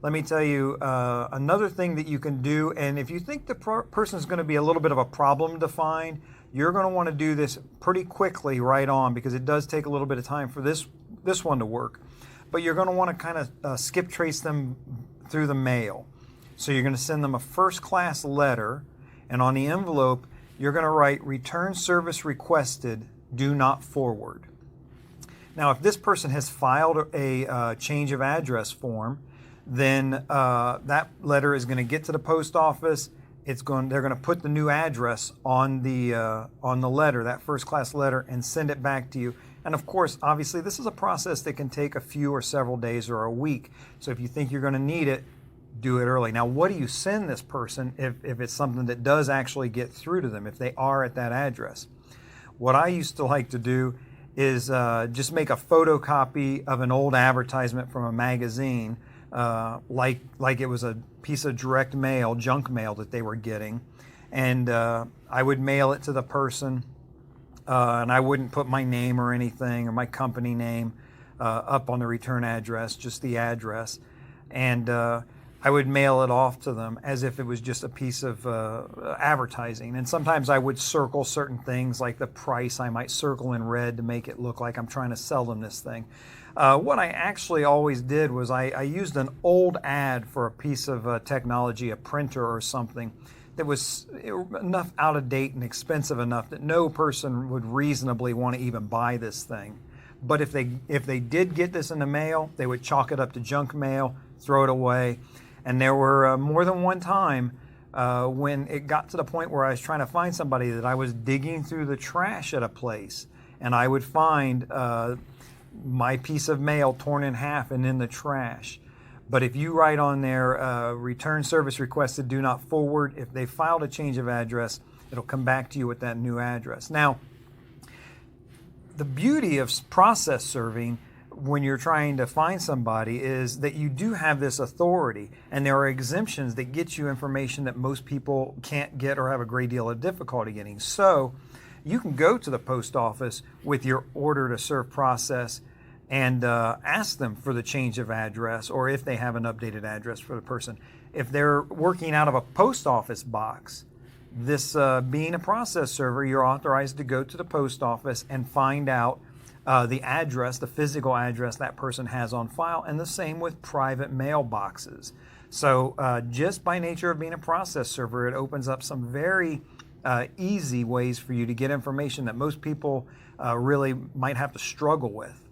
let me tell you another thing that you can do. And if you think the person is going to be a little bit of a problem to find, you're going to want to do this pretty quickly right on, because it does take a little bit of time for this one to work. But you're going to want to kind of skip trace them through the mail. So you're going to send them a first class letter, and on the envelope you're going to write return service requested, do not forward. Now if this person has filed a change of address form, then that letter is going to get to the post office. They're going to put the new address on the letter, that first class letter, and send it back to you. And of course, obviously, this is a process that can take a few or several days or a week. So if you think you're going to need it, do it early. Now, what do you send this person if it's something that does actually get through to them, if they are at that address? What I used to like to do is just make a photocopy of an old advertisement from a magazine, like it was a piece of direct mail, junk mail that they were getting, and I would mail it to the person, and I wouldn't put my name or anything or my company name up on the return address, just the address, and I would mail it off to them as if it was just a piece of advertising. And sometimes I would circle certain things, like the price. I might circle in red to make it look like I'm trying to sell them this thing. What I actually always did was I used an old ad for a piece of technology, a printer or something, that was enough out of date and expensive enough that no person would reasonably want to even buy this thing. But if they did get this in the mail, they would chalk it up to junk mail, throw it away. And there were more than one time when it got to the point where I was trying to find somebody that I was digging through the trash at a place, and I would find my piece of mail torn in half and in the trash. But if you write on there, return service requested, do not forward, if they filed a change of address, it'll come back to you with that new address. Now, the beauty of process serving when you're trying to find somebody is that you do have this authority, and there are exemptions that get you information that most people can't get or have a great deal of difficulty getting. So you can go to the post office with your order to serve process and ask them for the change of address, or if they have an updated address for the person. If they're working out of a post office box, this being a process server, you're authorized to go to the post office and find out the address, the physical address that person has on file, and the same with private mailboxes. So just by nature of being a process server, it opens up some very easy ways for you to get information that most people really might have to struggle with.